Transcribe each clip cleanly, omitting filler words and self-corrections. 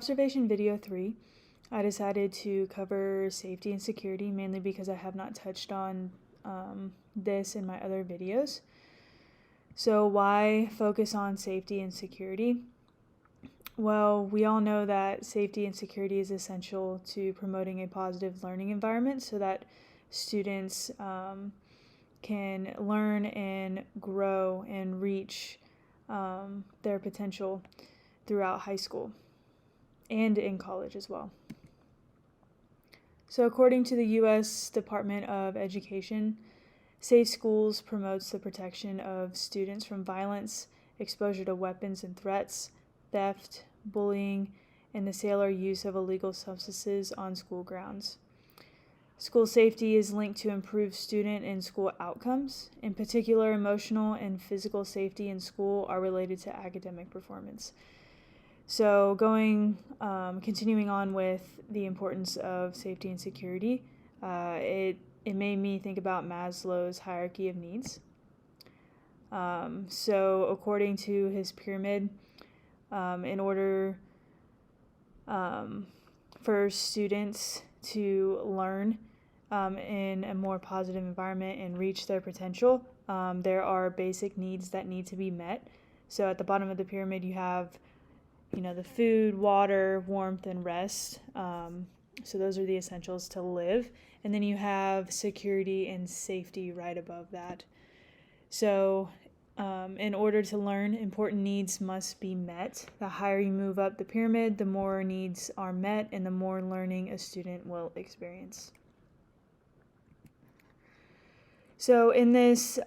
observation video 3, I decided to cover safety and security, mainly because I have not touched on this in my other videos. So why focus on safety and security? Well, we all know that safety and security is essential to promoting a positive learning environment so that students can learn and grow and reach their potential throughout high school and in college as well. So according to the U.S. Department of Education, safe schools promotes the protection of students from violence, exposure to weapons and threats, theft, bullying, and the sale or use of illegal substances on school grounds. School safety is linked to improved student and school outcomes. In particular, emotional and physical safety in school are related to academic performance. So continuing on with the importance of safety and security, it made me think about Maslow's hierarchy of needs. So according to his pyramid, in order for students to learn in a more positive environment and reach their potential, there are basic needs that need to be met. So at the bottom of the pyramid, you have the food, water, warmth, and rest. So those are the essentials to live. And then you have security and safety right above that. So in order to learn, important needs must be met. The higher you move up the pyramid, the more needs are met and the more learning a student will experience. So in this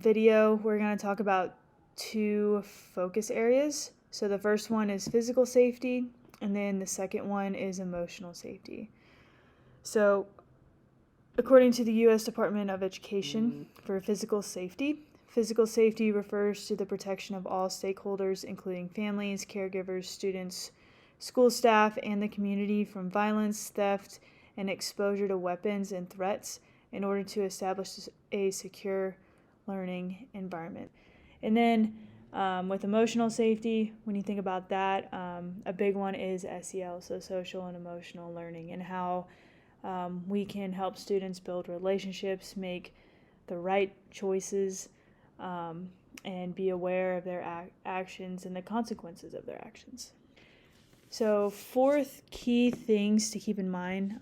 video, we're going to talk about 2 focus areas. So the first one is physical safety, and then the second one is emotional safety. So according to the U.S. Department of Education, for physical safety refers to the protection of all stakeholders, including families, caregivers, students, school staff, and the community from violence, theft, and exposure to weapons and threats in order to establish a secure learning environment. And then with emotional safety, when you think about that, a big one is SEL, so social and emotional learning, and how we can help students build relationships, make the right choices, and be aware of their actions and the consequences of their actions. So 4 key things to keep in mind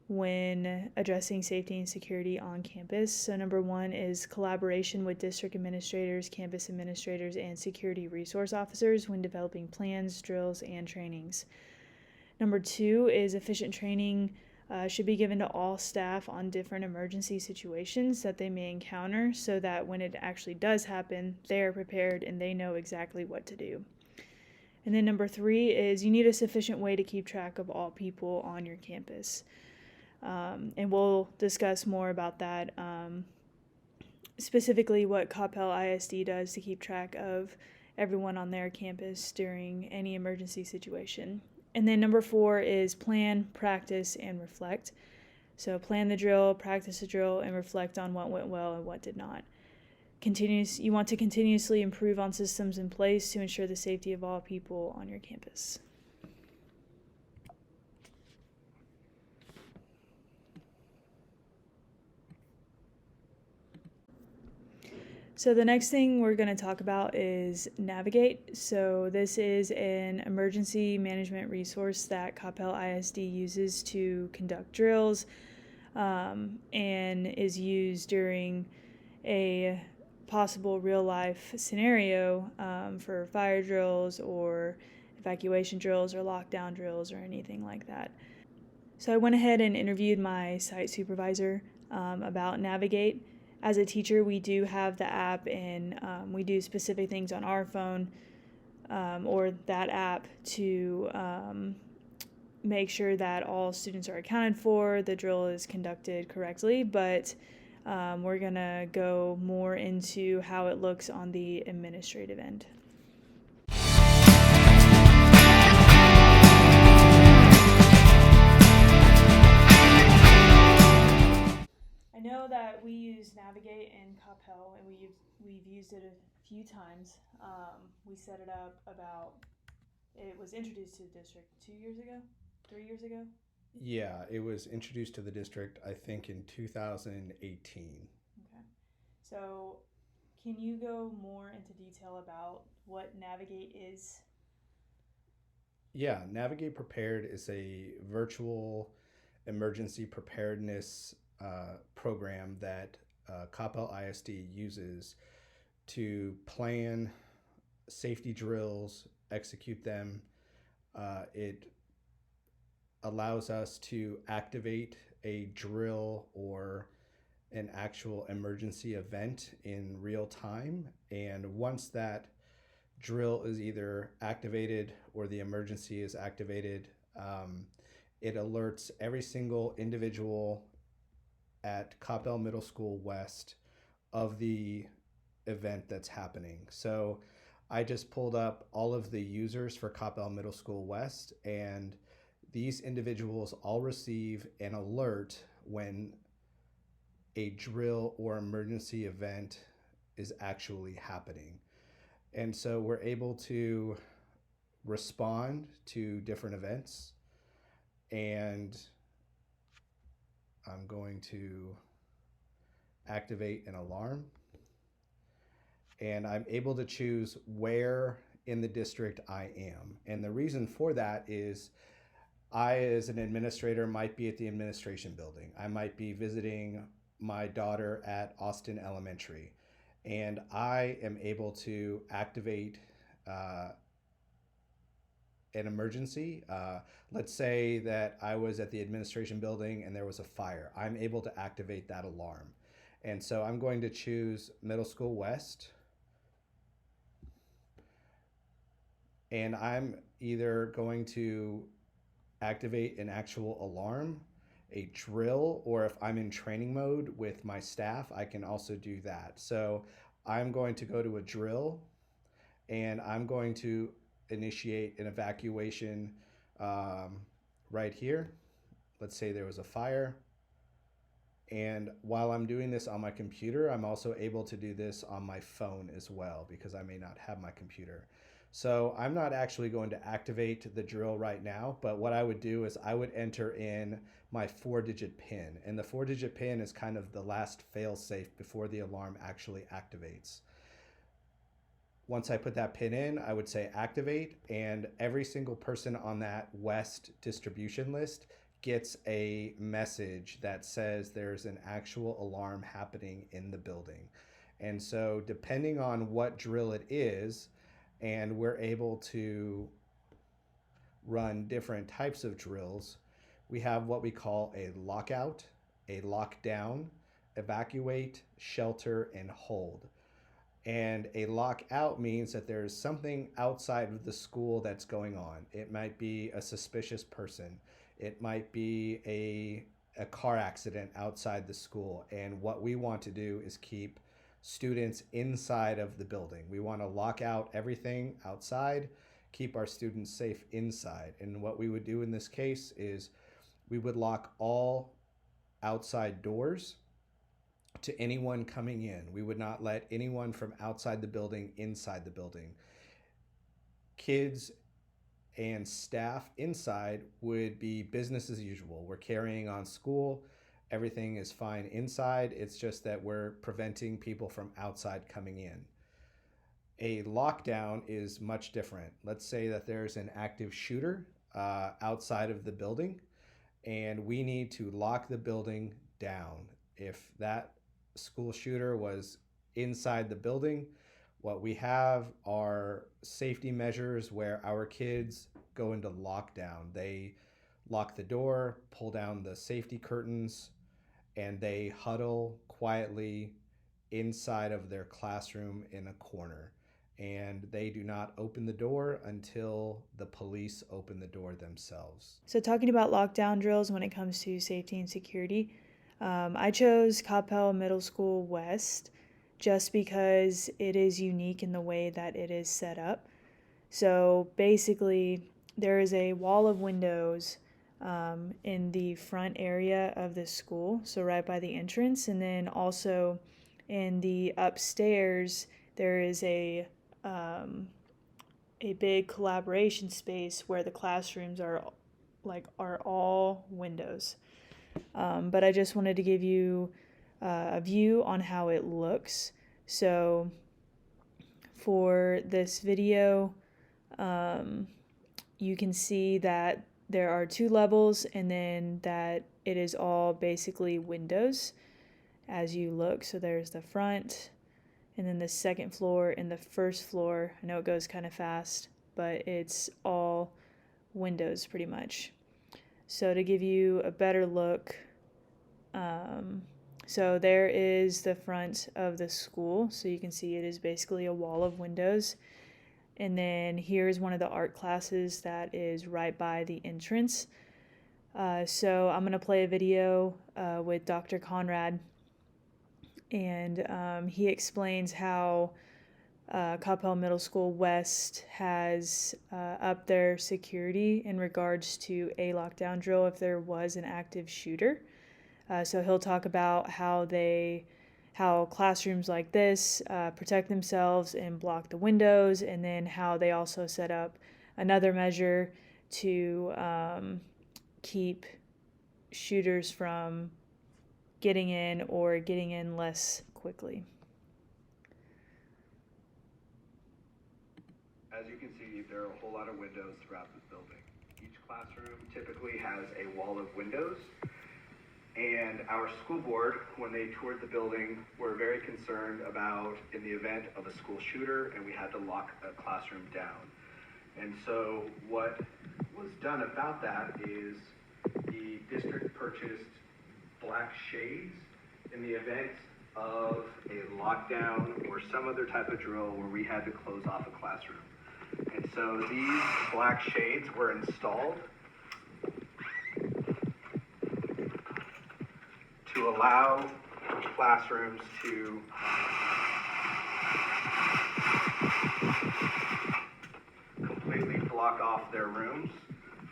when addressing safety and security on campus. So number 1 is collaboration with district administrators, campus administrators, and security resource officers when developing plans, drills, and trainings. Number 2 is efficient training should be given to all staff on different emergency situations that they may encounter so that when it actually does happen, they are prepared and they know exactly what to do. And then number 3 is you need a sufficient way to keep track of all people on your campus. And we'll discuss more about that, specifically what Coppell ISD does to keep track of everyone on their campus during any emergency situation. And then number 4 is plan, practice, and reflect. So plan the drill, practice the drill, and reflect on what went well and what did not. You want to continuously improve on systems in place to ensure the safety of all people on your campus. So the next thing we're going to talk about is Navigate. So this is an emergency management resource that Coppell ISD uses to conduct drills and is used during a possible real-life scenario for fire drills or evacuation drills or lockdown drills or anything like that. So I went ahead and interviewed my site supervisor about Navigate. As a teacher, we do have the app, and we do specific things on our phone or that app to make sure that all students are accounted for, the drill is conducted correctly, but we're going to go more into how it looks on the administrative end. I know that we use Navigate in Coppell, and we've used it a few times. We set it up about it was introduced to the district 2 years ago, 3 years ago. Yeah, it was introduced to the district, I think, in 2018. Okay. So, can you go more into detail about what Navigate is? Yeah, Navigate Prepared is a virtual emergency preparedness program that Coppell ISD uses to plan safety drills, execute them. It allows us to activate a drill or an actual emergency event in real time. And once that drill is either activated or the emergency is activated, it alerts every single individual at Coppell Middle School West of the event that's happening. So I just pulled up all of the users for Coppell Middle School West, and these individuals all receive an alert when a drill or emergency event is actually happening. And so we're able to respond to different events. And I'm going to activate an alarm. And I'm able to choose where in the district I am. And the reason for that is I, as an administrator, might be at the administration building. I might be visiting my daughter at Austin Elementary. And I am able to activate an emergency. Let's say that I was at the administration building and there was a fire. I'm able to activate that alarm. And so I'm going to choose Middle School West. And I'm either going to activate an actual alarm, a drill, or if I'm in training mode with my staff, I can also do that. So I'm going to go to a drill and I'm going to initiate an evacuation right here. Let's say there was a fire. And while I'm doing this on my computer, I'm also able to do this on my phone as well because I may not have my computer. So I'm not actually going to activate the drill right now, but what I would do is I would enter in my 4-digit PIN. And the 4-digit PIN is kind of the last fail safe before the alarm actually activates. Once I put that pin in, I would say activate, and every single person on that West distribution list gets a message that says there's an actual alarm happening in the building. And so, depending on what drill it is, and we're able to run different types of drills, we have what we call a lockout, a lockdown, evacuate, shelter, and hold. And a lockout means that there's something outside of the school that's going on. It might be a suspicious person. It might be a car accident outside the school. And what we want to do is keep students inside of the building. We want to lock out everything outside, keep our students safe inside. And what we would do in this case is we would lock all outside doors to anyone coming in. We would not let anyone from outside the building inside the building. Kids and staff inside would be business as usual. We're carrying on school. Everything is fine inside. It's just that we're preventing people from outside coming in. A lockdown is much different. Let's say that there's an active shooter outside of the building, and we need to lock the building down. If that school shooter was inside the building, what we have are safety measures where our kids go into lockdown. They lock the door, pull down the safety curtains, and they huddle quietly inside of their classroom in a corner. And they do not open the door until the police open the door themselves. So, talking about lockdown drills when it comes to safety and security, I chose Coppell Middle School West just because it is unique in the way that it is set up. So, basically, there is a wall of windows in the front area of the school, so right by the entrance, and then also in the upstairs, there is a big collaboration space where the classrooms are all windows. But I just wanted to give you a view on how it looks. So for this video, you can see that there are 2 levels and then that it is all basically windows as you look. So there's the front and then the second floor and the first floor. I know it goes kind of fast, but it's all windows pretty much. So to give you a better look, so there is the front of the school. So you can see it is basically a wall of windows. And then here's one of the art classes that is right by the entrance. So I'm going to play a video with Dr. Conrad, and he explains how Coppell Middle School West has upped their security in regards to a lockdown drill if there was an active shooter. So he'll talk about how classrooms like this protect themselves and block the windows, and then how they also set up another measure to keep shooters from getting in or getting in less quickly. As you can see, there are a whole lot of windows throughout this building. Each classroom typically has a wall of windows. And our school board, when they toured the building, were very concerned about in the event of a school shooter and we had to lock a classroom down. And so what was done about that is the district purchased black shades in the event of a lockdown or some other type of drill where we had to close off a classroom. And so these black shades were installed to allow classrooms to completely block off their rooms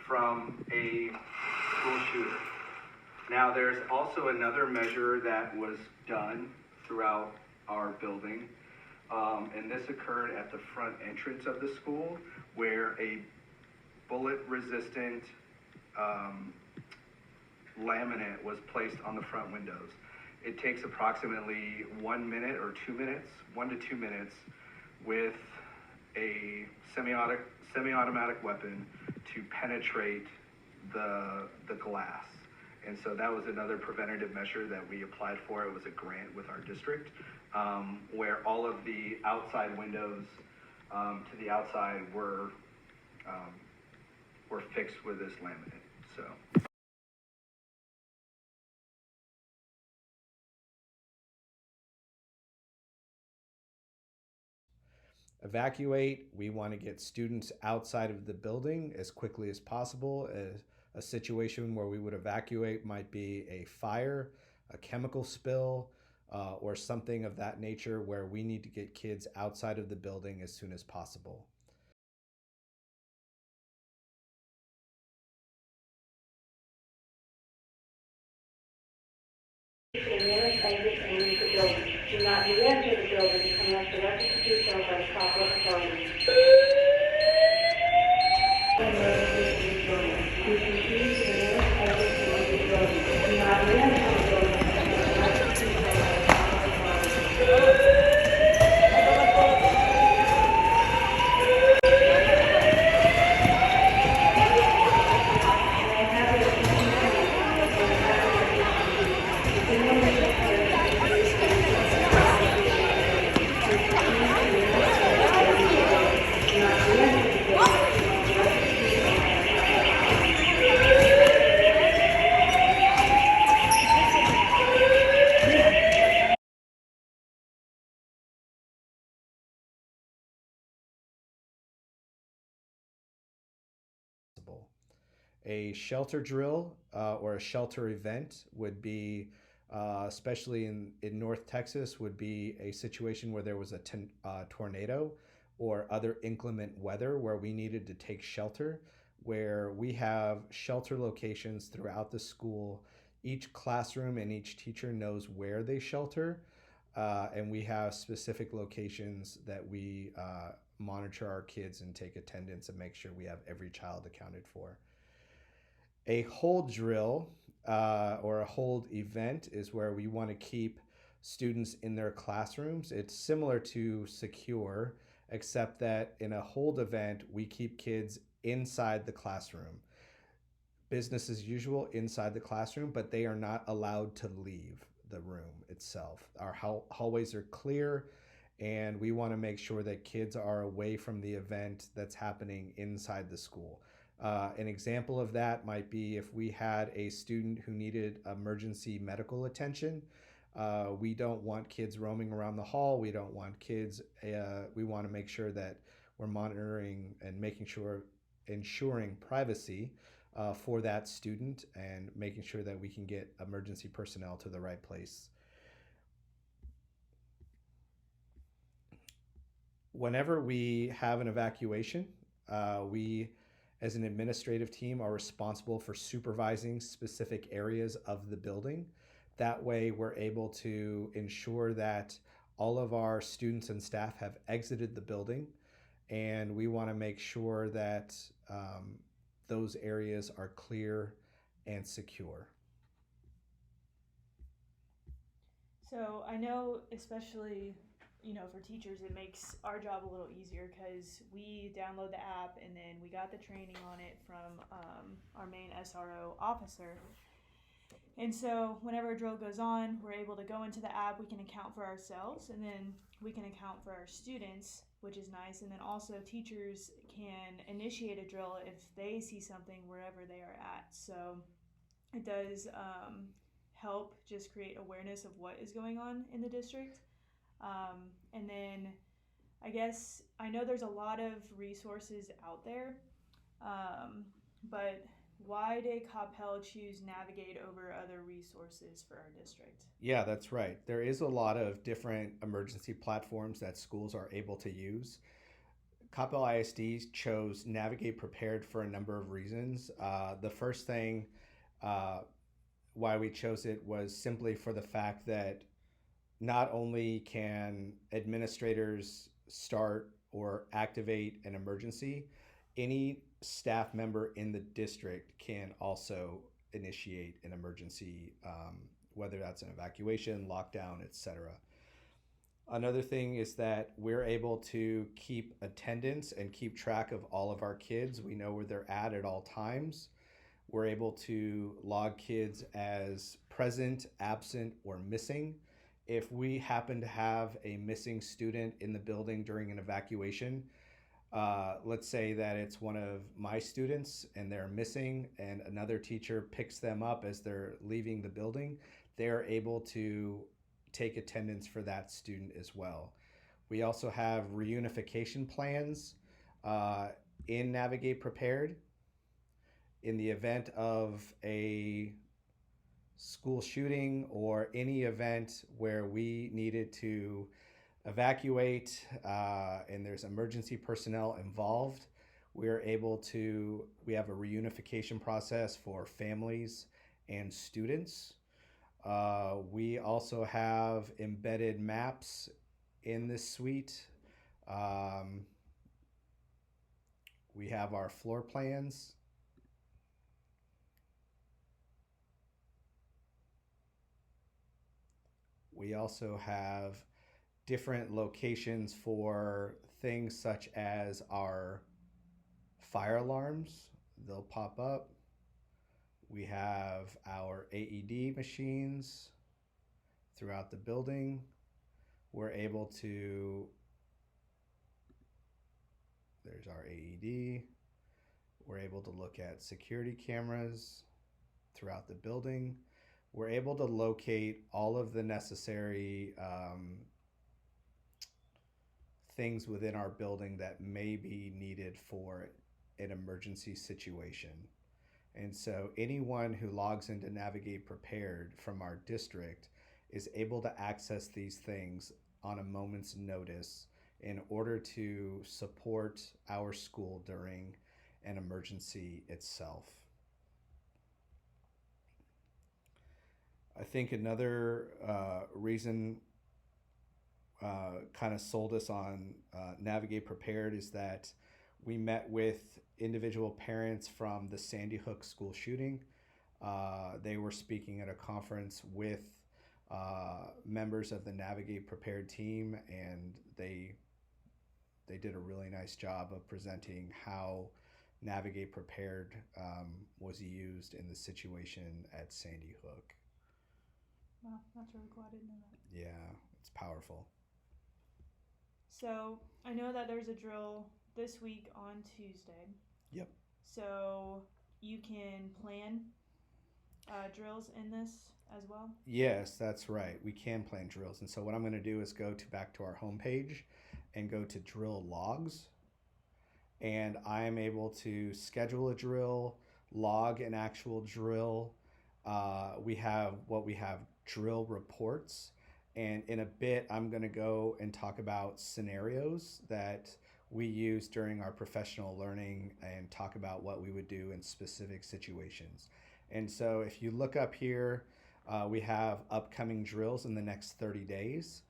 from a school shooter. Now, there's also another measure that was done throughout our building, and this occurred at the front entrance of the school, where a bullet-resistant laminate was placed on the front windows. It takes approximately 1 minute or 2 minutes, 1 to 2 minutes, with a semi-automatic weapon to penetrate the glass. And so that was another preventative measure that we applied for. It was a grant with our district, where all of the outside windows to the outside were fixed with this laminate. So. Evacuate, we want to get students outside of the building as quickly as possible. A situation where we would evacuate might be a fire, a chemical spill, or something of that nature where we need to get kids outside of the building as soon as possible. Do not re-enter the building unless directed to do so by the proper authorities. Please proceed to the nearest exit to the building. Do not re-enter the building unless directed to do so by the proper authorities. A shelter drill or a shelter event would be, especially in North Texas, would be a situation where there was a tornado or other inclement weather where we needed to take shelter, where we have shelter locations throughout the school. Each classroom and each teacher knows where they shelter, and we have specific locations that we monitor our kids and take attendance and make sure we have every child accounted for. A hold drill or a hold event is where we want to keep students in their classrooms. It's similar to secure, except that in a hold event, we keep kids inside the classroom. Business as usual inside the classroom, but they are not allowed to leave the room itself. Our hallways are clear, and we want to make sure that kids are away from the event that's happening inside the school. An example of that might be if we had a student who needed emergency medical attention. We don't want kids roaming around the hall. We don't want kids. We want to make sure that we're monitoring and making sure, ensuring privacy for that student and making sure that we can get emergency personnel to the right place. Whenever we have an evacuation, we as an administrative team are responsible for supervising specific areas of the building. That way we're able to ensure that all of our students and staff have exited the building, and we want to make sure that those areas are clear and secure. So I know, especially, for teachers, it makes our job a little easier because we download the app and then we got the training on it from our main SRO officer. And so whenever a drill goes on, we're able to go into the app, we can account for ourselves, and then we can account for our students, which is nice. And then also teachers can initiate a drill if they see something wherever they are at. So it does help just create awareness of what is going on in the district. And then I guess I know there's a lot of resources out there, but why did Coppell choose Navigate over other resources for our district? Yeah, that's right. There is a lot of different emergency platforms that schools are able to use. Coppell ISD chose Navigate Prepared for a number of reasons. The first thing why we chose it was simply for the fact that not only can administrators start or activate an emergency, any staff member in the district can also initiate an emergency, whether that's an evacuation, lockdown, etc. Another thing is that we're able to keep attendance and keep track of all of our kids. We know where they're at all times. We're able to log kids as present, absent, or missing. If we happen to have a missing student in the building during an evacuation, let's say that it's one of my students and they're missing and another teacher picks them up as they're leaving the building, they're able to take attendance for that student as well. We also have reunification plans in Navigate Prepared. In the event of a school shooting or any event where we needed to evacuate and there's emergency personnel involved, we have a reunification process for families and students. We also have embedded maps in this suite. We have our floor plans. We also have different locations for things such as our fire alarms. They'll pop up. We have our AED machines throughout the building. We're able to, there's our AED. We're able to look at security cameras throughout the building. We're able to locate all of the necessary things within our building that may be needed for an emergency situation. And so anyone who logs into Navigate Prepared from our district is able to access these things on a moment's notice in order to support our school during an emergency itself. I think another reason kind of sold us on Navigate Prepared is that we met with individual parents from the Sandy Hook school shooting. They were speaking at a conference with members of the Navigate Prepared team, and they did a really nice job of presenting how Navigate Prepared was used in the situation at Sandy Hook. Wow, that's really cool. I didn't know that. Yeah, it's powerful. So I know that there's a drill this week on Tuesday. Yep. So you can plan drills in this as well? Yes, that's right. We can plan drills. And so what I'm going to do is go back to our homepage and go to drill logs. And I am able to schedule a drill, log an actual drill. We have drill reports. And in a bit, I'm going to go and talk about scenarios that we use during our professional learning and talk about what we would do in specific situations. And so if you look up here, we have upcoming drills in the next 30 days.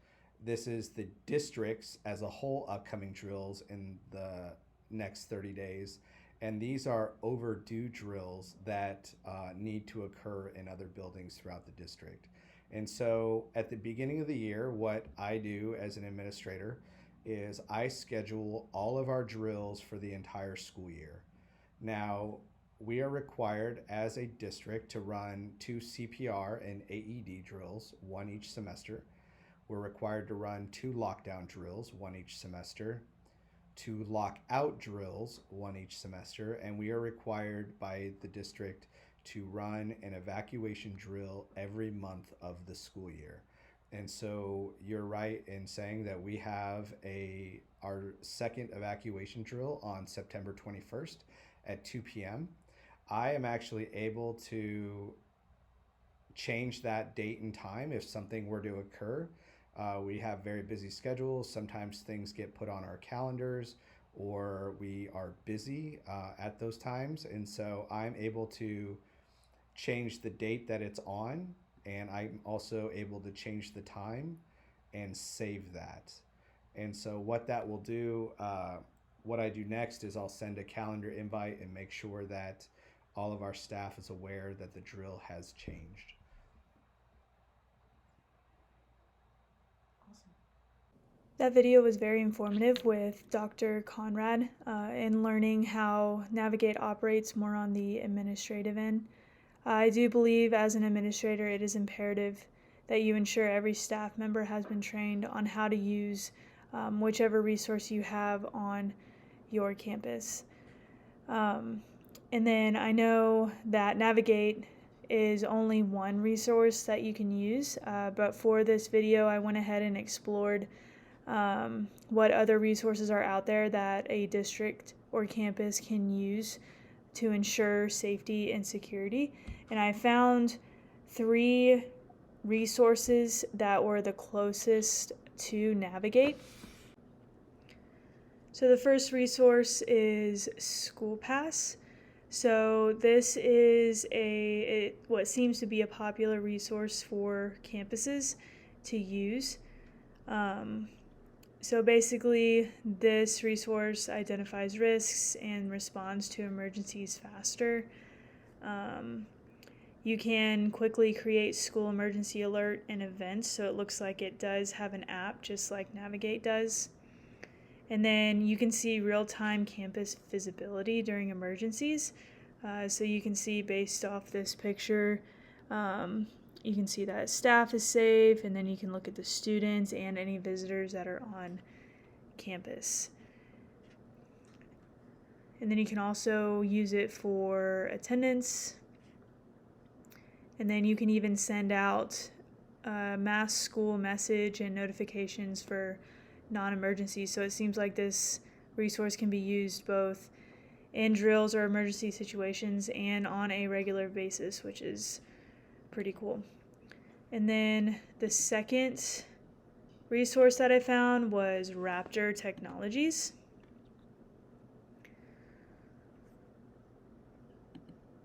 This is the districts as a whole upcoming drills in the next 30 days. And these are overdue drills that need to occur in other buildings throughout the district. And so at the beginning of the year, what I do as an administrator is I schedule all of our drills for the entire school year. Now, we are required as a district to run 2 CPR and AED drills, one each semester. We're required to run 2 lockdown drills, one each semester, 2 lockout drills, one each semester, and we are required by the district to run an evacuation drill every month of the school year. And so you're right in saying that we have our second evacuation drill on September 21st at 2 p.m. I am actually able to change that date and time if something were to occur. We have very busy schedules. Sometimes things get put on our calendars or we are busy at those times. And so I'm able to change the date that it's on, and I'm also able to change the time and save that. And so what that will do, what I do next is I'll send a calendar invite and make sure that all of our staff is aware that the drill has changed. Awesome. That video was very informative with Dr. Conrad in learning how Navigate operates more on the administrative end. I do believe as an administrator it is imperative that you ensure every staff member has been trained on how to use whichever resource you have on your campus. And then I know that Navigate is only one resource that you can use, but for this video I went ahead and explored what other resources are out there that a district or campus can use to ensure safety and security. And I found 3 resources that were the closest to Navigate. So the first resource is School Pass. So this is what seems to be a popular resource for campuses to use. So basically, this resource identifies risks and responds to emergencies faster. You can quickly create school emergency alert and events, so it looks like it does have an app just like Navigate does. And then you can see real-time campus visibility during emergencies. So you can see based off this picture, you can see that staff is safe, and then you can look at the students and any visitors that are on campus. And then you can also use it for attendance. And then you can even send out a mass school message and notifications for non-emergencies. So it seems like this resource can be used both in drills or emergency situations and on a regular basis, which is pretty cool. And then the second resource that I found was Raptor Technologies.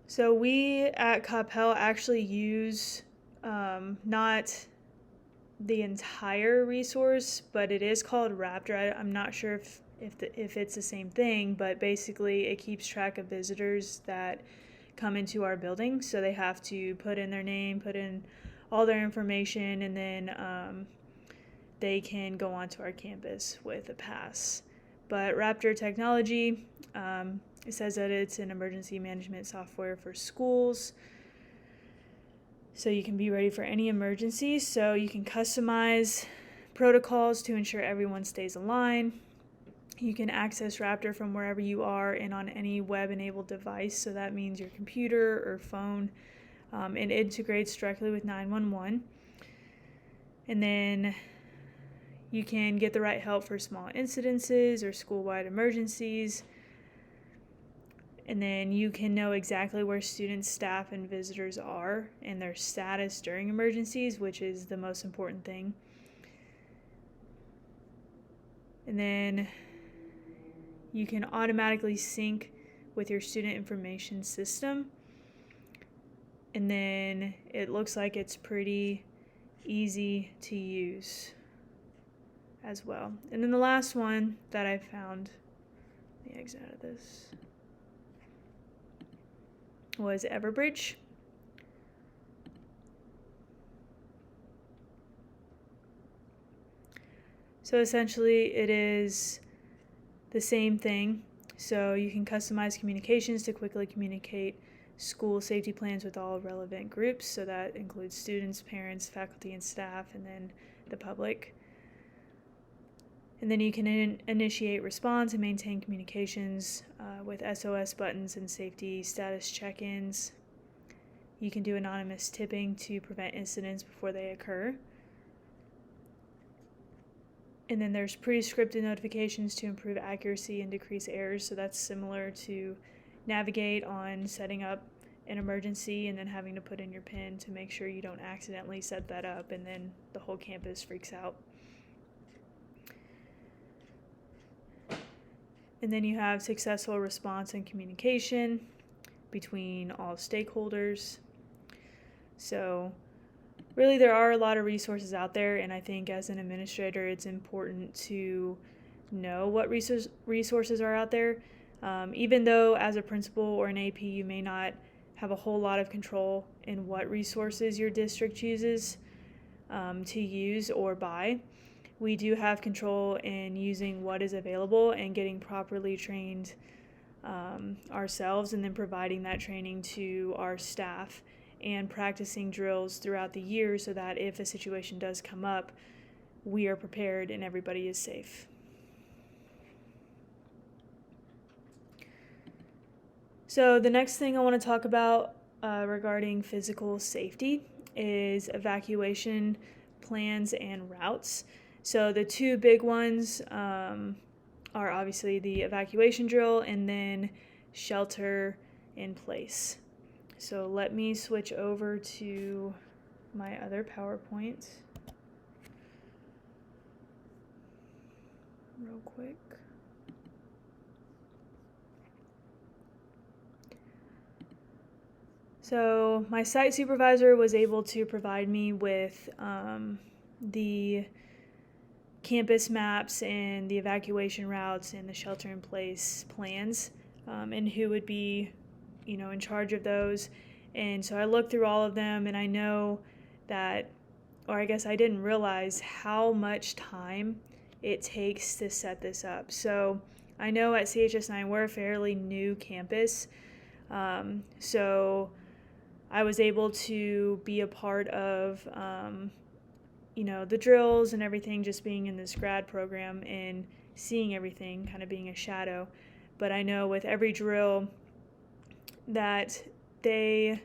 So we at Capel actually use not the entire resource, but it is called Raptor. I'm not sure if it's the same thing, but basically it keeps track of visitors that come into our building. So they have to put in their name, put in all their information, and then they can go onto our campus with a pass. But Raptor technology, it says that it's an emergency management software for schools. So you can be ready for any emergency. So you can customize protocols to ensure everyone stays aligned. You can access Raptor from wherever you are and on any web-enabled device. So that means your computer or phone. It integrates directly with 911. And then you can get the right help for small incidences or school-wide emergencies. And then you can know exactly where students, staff, and visitors are and their status during emergencies, which is the most important thing. And then you can automatically sync with your student information system. And then it looks like it's pretty easy to use as well. And then the last one that I found, let me exit out of this, was Everbridge. So essentially it is the same thing. So you can customize communications to quickly communicate school safety plans with all relevant groups. So that includes students, parents, faculty, and staff, and then the public. And then you can initiate response and maintain communications with SOS buttons and safety status check-ins. You can do anonymous tipping to prevent incidents before they occur. And then there's pre-scripted notifications to improve accuracy and decrease errors. So that's similar to Navigate on setting up an emergency and then having to put in your PIN to make sure you don't accidentally set that up and then the whole campus freaks out. And then you have successful response and communication between all stakeholders. So really there are a lot of resources out there, and I think as an administrator it's important to know what resources are out there. Even though as a principal or an AP you may not have a whole lot of control in what resources your district chooses to use or buy, we do have control in using what is available and getting properly trained ourselves, and then providing that training to our staff and practicing drills throughout the year so that if a situation does come up, we are prepared and everybody is safe. So the next thing I want to talk about regarding physical safety is evacuation plans and routes. So the two big ones are obviously the evacuation drill and then shelter in place. So let me switch over to my other PowerPoint real quick. So my site supervisor was able to provide me with the campus maps and the evacuation routes and the shelter in place plans, and who would be in charge of those. And so I looked through all of them, and I know that, or I guess I didn't realize how much time it takes to set this up. So I know at CHS9 we're a fairly new campus, so I was able to be a part of the drills and everything, just being in this grad program and seeing everything, kind of being a shadow. But I know with every drill that they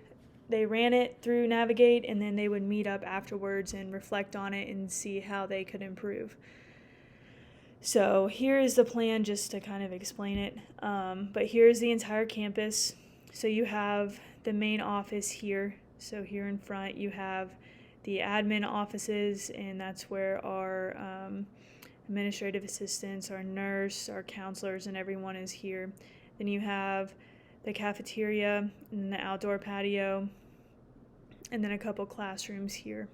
ran it through Navigate, and then they would meet up afterwards and reflect on it and see how they could improve. So here is the plan, just to kind of explain it. But here's the entire campus. So you have the main office here. So here in front you have the admin offices, and that's where our administrative assistants, our nurse, our counselors, and everyone is here. Then you have the cafeteria and the outdoor patio, and then a couple classrooms here.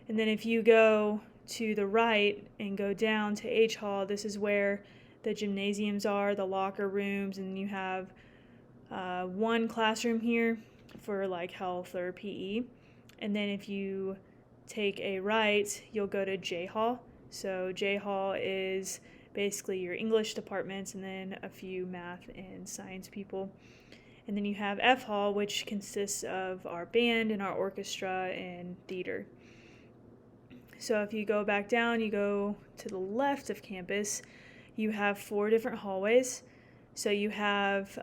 And then if you go to the right and go down to H Hall, this is where the gymnasiums are, the locker rooms, and you have one classroom here for like health or PE. And then if you take a right, you'll go to J Hall. So J Hall is basically your English departments and then a few math and science people. And then you have F Hall, which consists of our band and our orchestra and theater. So if you go back down, you go to the left of campus, you have 4 different hallways. So you have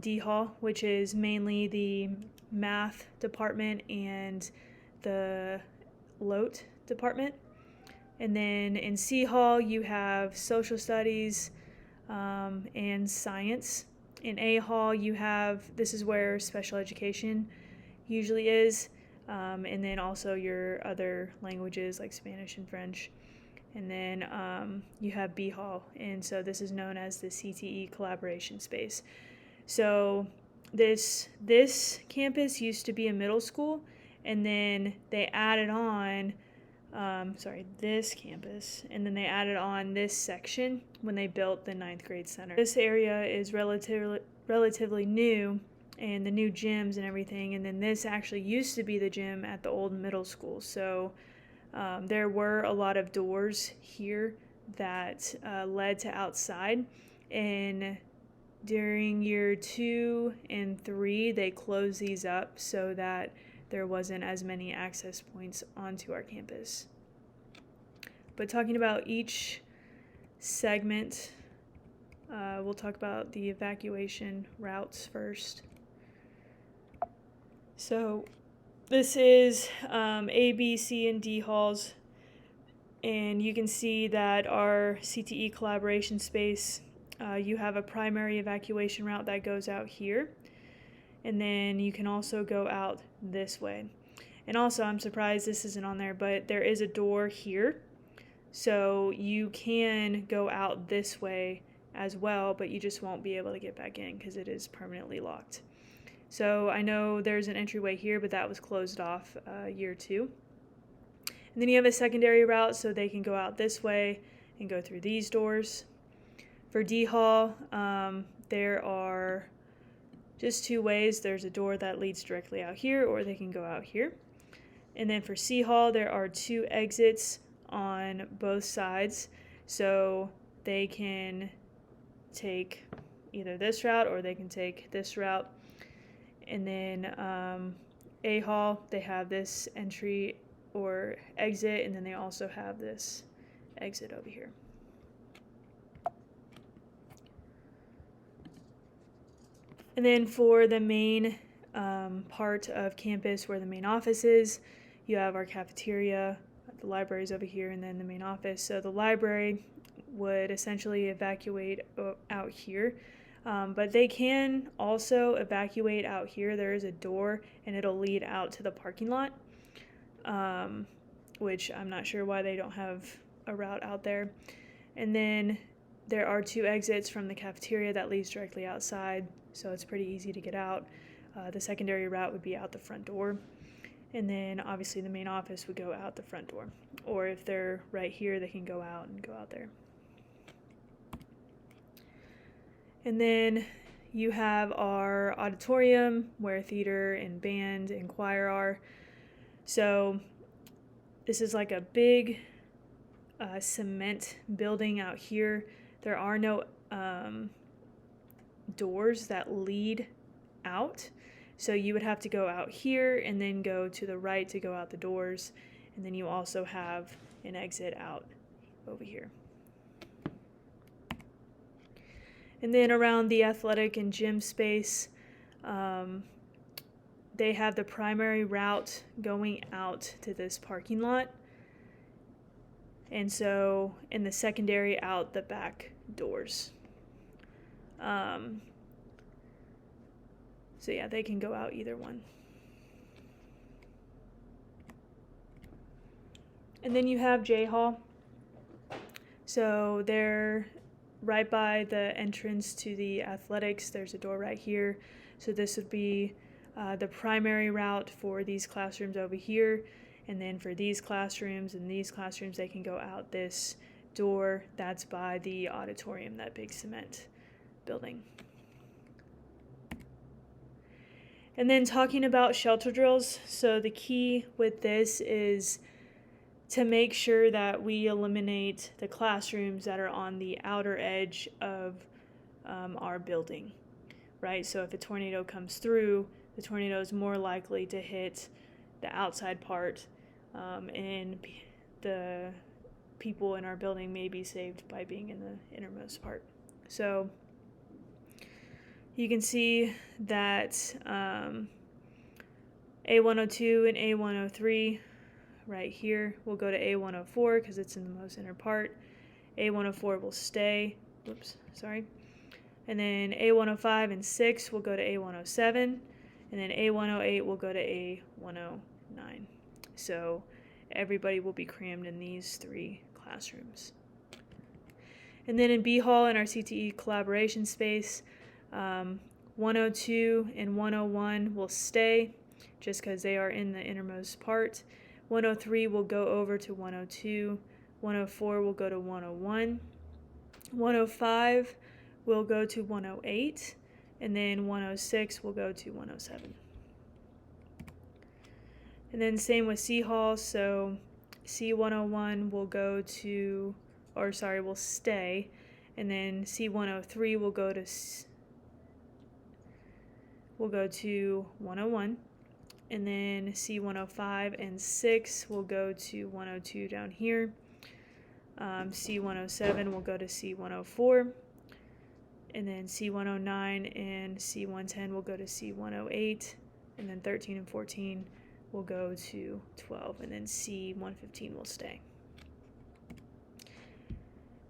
D Hall, which is mainly the math department and the LOTE department. And then in C Hall, you have social studies and science. In A Hall, you have, this is where special education usually is. And then also your other languages like Spanish and French. And then you have B Hall, and so this is known as the CTE collaboration space. So this campus used to be a middle school, and then they added on, this campus, and then they added on this section when they built the 9th grade center. This area is relatively new, and the new gyms and everything, and then this actually used to be the gym at the old middle school. So there were a lot of doors here that led to outside, and during year 2 and 3 they closed these up so that there wasn't as many access points onto our campus. But talking about each segment, we'll talk about the evacuation routes first. So this is A, B, C, and D halls, and you can see that our CTE collaboration space, you have a primary evacuation route that goes out here, and then you can also go out this way. And also, I'm surprised this isn't on there, but there is a door here, so you can go out this way as well, but you just won't be able to get back in because it is permanently locked. So I know there's an entryway here, but that was closed off year 2. And then you have a secondary route, so they can go out this way and go through these doors. For D Hall, there are just 2 ways. There's a door that leads directly out here, or they can go out here. And then for C Hall, there are 2 exits on both sides, so they can take either this route or they can take this route. And then A Hall, they have this entry or exit, and then they also have this exit over here. And then for the main part of campus where the main office is, you have our cafeteria, the library's over here, and then the main office. So the library would essentially evacuate out here. But they can also evacuate out here. There is a door, and it'll lead out to the parking lot, which I'm not sure why they don't have a route out there. And then there are 2 exits from the cafeteria that leads directly outside, so it's pretty easy to get out. The secondary route would be out the front door, and then obviously the main office would go out the front door. Or if they're right here, they can go out and go out there. And then you have our auditorium where theater and band and choir are. So this is like a big cement building out here. There are no doors that lead out. So you would have to go out here and then go to the right to go out the doors. And then you also have an exit out over here. And then around the athletic and gym space, they have the primary route going out to this parking lot. And so in the secondary out the back doors. So yeah, they can go out either one. And then you have J Hall. So they're right by the entrance to the athletics. There's a door right here. So this would be the primary route for these classrooms over here. And then for these classrooms and these classrooms, they can go out this door. That's by the auditorium, that big cement building. And then talking about shelter drills, so the key with this is to make sure that we eliminate the classrooms that are on the outer edge of our building, right? So if a tornado comes through, the tornado is more likely to hit the outside part, and the people in our building may be saved by being in the innermost part. So you can see that A102 and A103 right here will go to A104 because it's in the most inner part. A104 will stay, and then A105 and 6 will go to A107, and then A108 will go to A109. So everybody will be crammed in these 3 classrooms. And then in B Hall, in our CTE collaboration space, 102 and 101 will stay just because they are in the innermost part. 103 will go over to 102. 104 will go to 101. 105 will go to 108. And then 106 will go to 107. And then same with C Hall. So C101 will go to, will stay. And then C103 will go to 101, and then C105 and 6 will go to 102 down here. C107 will go to C104, and then C109 and C110 will go to C108, and then 13 and 14 will go to 12, and then C115 will stay.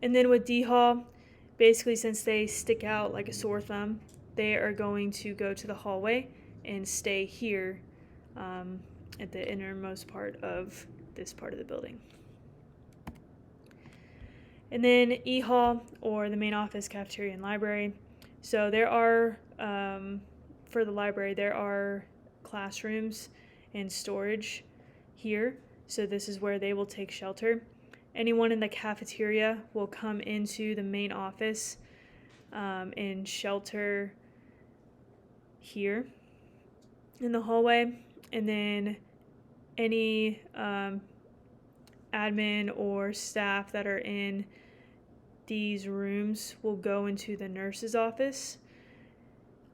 And then with D Hall, basically since they stick out like a sore thumb, they are going to go to the hallway and stay here at the innermost part of this part of the building. And then E Hall, or the main office, cafeteria, and library. So there are, for the library, there are classrooms and storage here. So this is where they will take shelter. Anyone in the cafeteria will come into the main office and shelter here in the hallway, and then any admin or staff that are in these rooms will go into the nurse's office.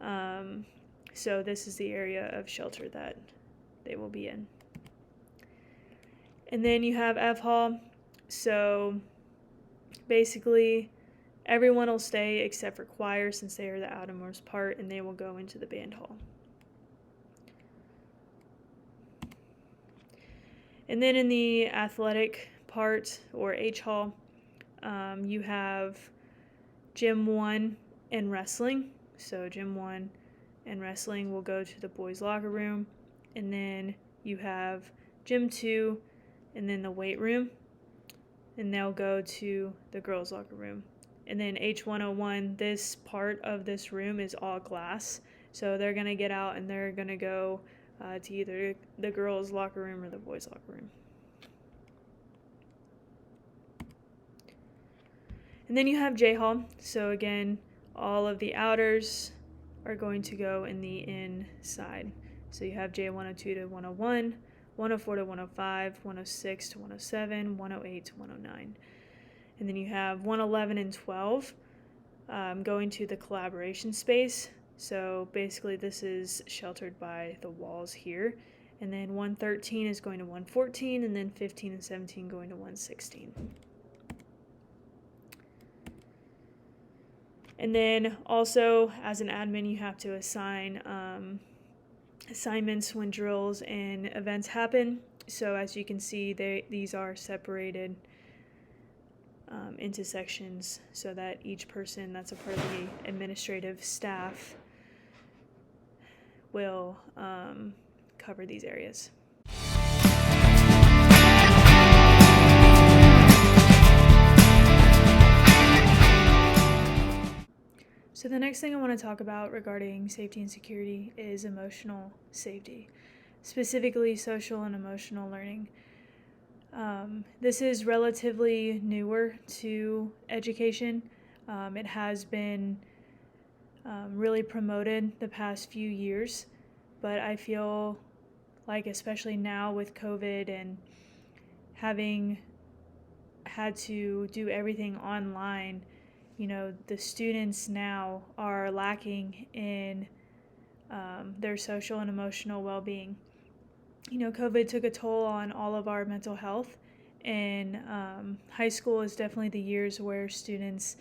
So this is the area of shelter that they will be in. And then you have F Hall. So basically everyone will stay except for choir, since they are the outermost part, and they will go into the band hall. And then in the athletic part, or H Hall, you have Gym 1 and wrestling. So Gym 1 and wrestling will go to the boys' locker room. And then you have Gym 2 and then the weight room. And they'll go to the girls' locker room. And then H101, this part of this room is all glass. So they're going to get out and they're going to go to either the girls' locker room or the boys' locker room. And then you have J Hall. So again, all of the outers are going to go in the inside. So you have J102 to 101, 104 to 105, 106 to 107, 108 to 109. And then you have 111 and 12 going to the collaboration space. So basically this is sheltered by the walls here. And then 113 is going to 114, and then 15 and 17 going to 116. And then also, as an admin, you have to assign assignments when drills and events happen. So as you can see, these are separated into sections so that each person that's a part of the administrative staff will cover these areas. So the next thing I want to talk about regarding safety and security is emotional safety. specifically social and emotional learning. This is relatively newer to education. It has been really promoted the past few years, but I feel like especially now with COVID and having had to do everything online, the students now are lacking in their social and emotional well-being. COVID took a toll on all of our mental health, and high school is definitely the years where students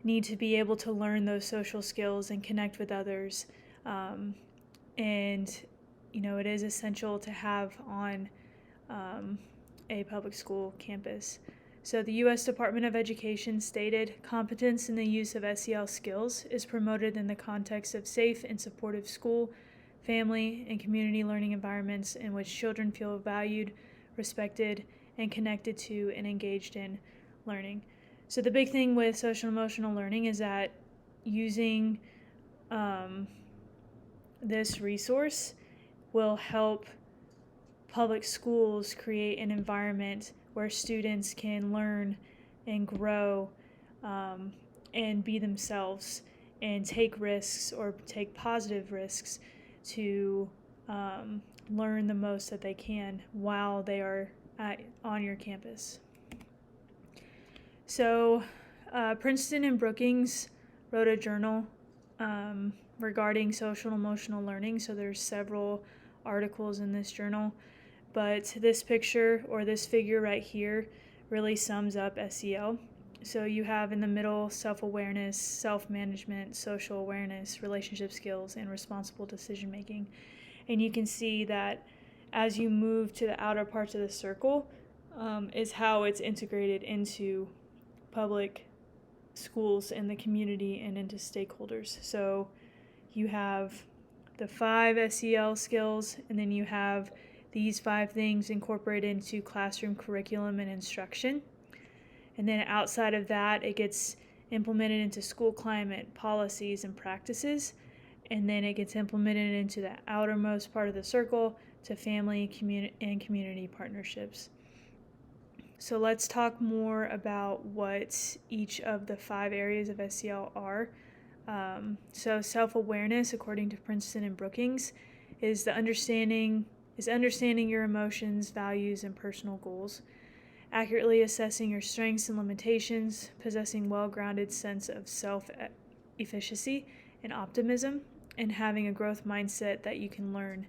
need to be able to learn those social skills and connect with others. And it is essential to have on a public school campus. So the U.S. Department of Education stated, competence in the use of SEL skills is promoted in the context of safe and supportive school, family, and community learning environments in which children feel valued, respected, and connected to and engaged in learning. So the big thing with social emotional learning is that using this resource will help public schools create an environment where students can learn and grow and be themselves and take risks or take positive risks to learn the most that they can while they are on your campus. So Princeton and Brookings wrote a journal regarding social and emotional learning. So there's several articles in this journal, but this picture or this figure right here really sums up SEL. So you have in the middle self-awareness, self-management, social awareness, relationship skills, and responsible decision making. And you can see that as you move to the outer parts of the circle is how it's integrated into public schools and the community and into stakeholders. So you have the 5 SEL skills, and then you have these 5 things incorporated into classroom curriculum and instruction. And then outside of that, it gets implemented into school climate, policies, and practices. And then it gets implemented into the outermost part of the circle to family, and community partnerships. So let's talk more about what each of the 5 areas of SEL are. So self-awareness, according to Princeton and Brookings, is understanding your emotions, values, and personal goals, accurately assessing your strengths and limitations, possessing well-grounded sense of self-efficacy and optimism, and having a growth mindset that you can learn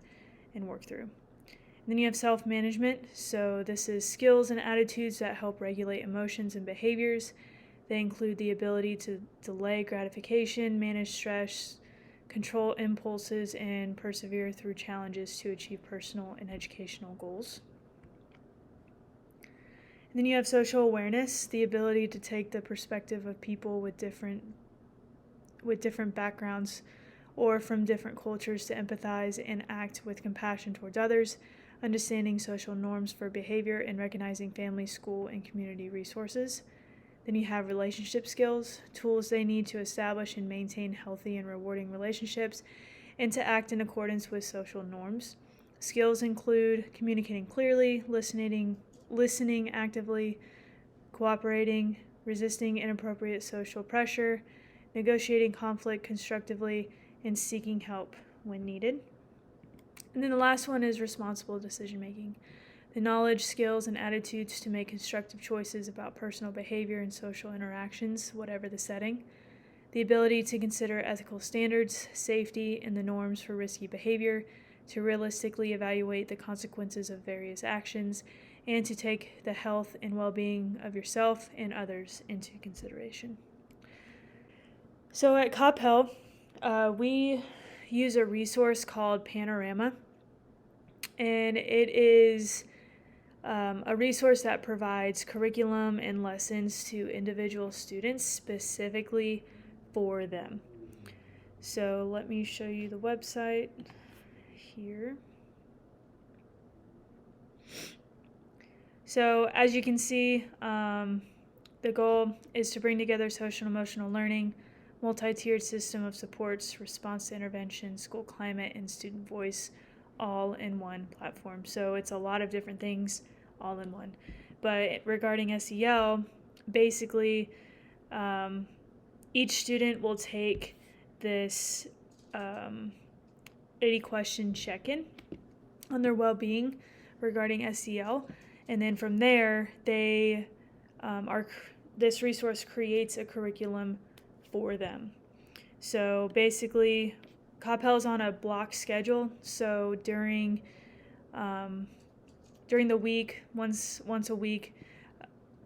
and work through. And then you have self-management. So this is skills and attitudes that help regulate emotions and behaviors. They include the ability to delay gratification, manage stress, control impulses, and persevere through challenges to achieve personal and educational goals. And then you have social awareness, the ability to take the perspective of people with different backgrounds or from different cultures to empathize and act with compassion towards others, understanding social norms for behavior, and recognizing family, school, and community resources. Then you have relationship skills, tools they need to establish and maintain healthy and rewarding relationships, and to act in accordance with social norms. Skills include communicating clearly, listening actively, cooperating, resisting inappropriate social pressure, negotiating conflict constructively, and seeking help when needed. And then the last one is responsible decision making. The knowledge, skills, and attitudes to make constructive choices about personal behavior and social interactions, whatever the setting. The ability to consider ethical standards, safety, and the norms for risky behavior, to realistically evaluate the consequences of various actions, and to take the health and well-being of yourself and others into consideration. So at Coppell, we use a resource called Panorama, and it is a resource that provides curriculum and lessons to individual students specifically for them. So let me show you the website here. So as you can see, the goal is to bring together social and emotional learning, multi-tiered system of supports, response to intervention, school climate, and student voice, all in one platform. So it's a lot of different things all in one. But regarding SEL, basically, each student will take this 80 question check-in on their well-being regarding SEL, and then from there this resource creates a curriculum for them. So basically, COPPEL is on a block schedule, so during the week, once a week,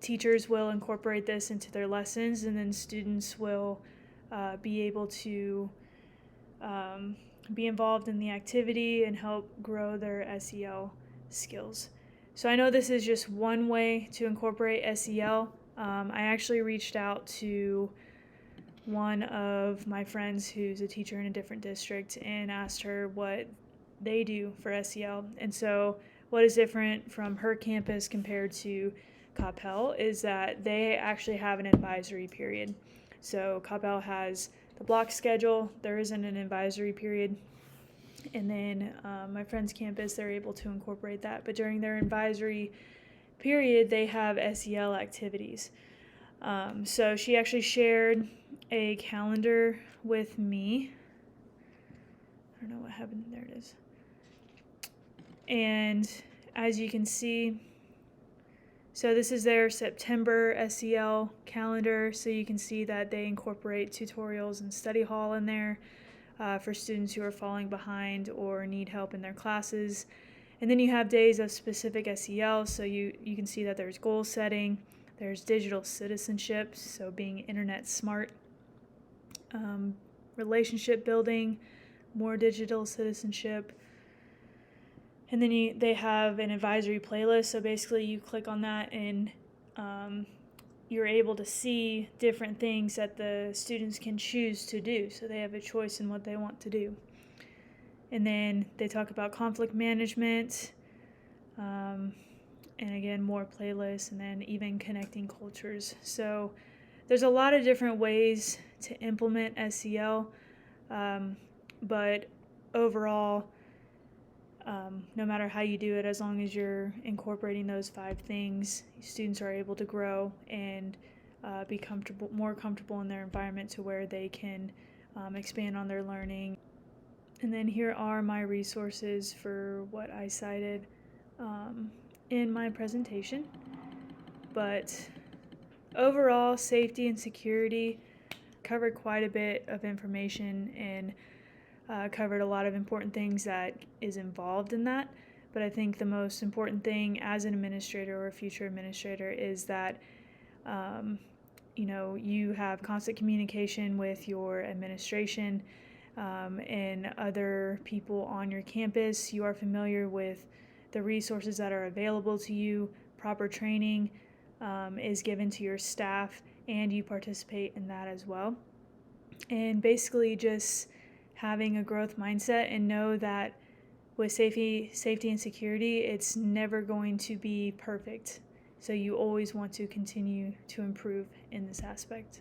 teachers will incorporate this into their lessons, and then students will be able to be involved in the activity and help grow their SEL skills. So I know this is just one way to incorporate SEL. I actually reached out to one of my friends who's a teacher in a different district and asked her what they do for SEL. And so what is different from her campus compared to COPPEL is that they actually have an advisory period. So COPPEL has the block schedule, there isn't an advisory period. And then my friend's campus, they're able to incorporate that. But during their advisory period, they have SEL activities. So she actually shared a calendar with me. I don't know what happened. There it is. And as you can see, so this is their September SEL calendar. So you can see that they incorporate tutorials and study hall in there for students who are falling behind or need help in their classes. And then you have days of specific SEL. So you can see that there's goal setting, there's digital citizenship, so being internet smart, relationship building, more digital citizenship. And then they have an advisory playlist, so basically you click on that and you're able to see different things that the students can choose to do, so they have a choice in what they want to do. And then they talk about conflict management, and again, more playlists, and then even connecting cultures. So there's a lot of different ways to implement SEL, but overall, no matter how you do it, as long as you're incorporating those 5 things, students are able to grow and be more comfortable in their environment to where they can expand on their learning. And then here are my resources for what I cited in my presentation. But overall, safety and security covered quite a bit of information and covered a lot of important things that is involved in that. But I think the most important thing as an administrator or a future administrator is that you have constant communication with your administration and other people on your campus. You are familiar with the resources that are available to you. Proper training is given to your staff, and you participate in that as well. And basically just having a growth mindset and know that with safety and security, it's never going to be perfect. So you always want to continue to improve in this aspect.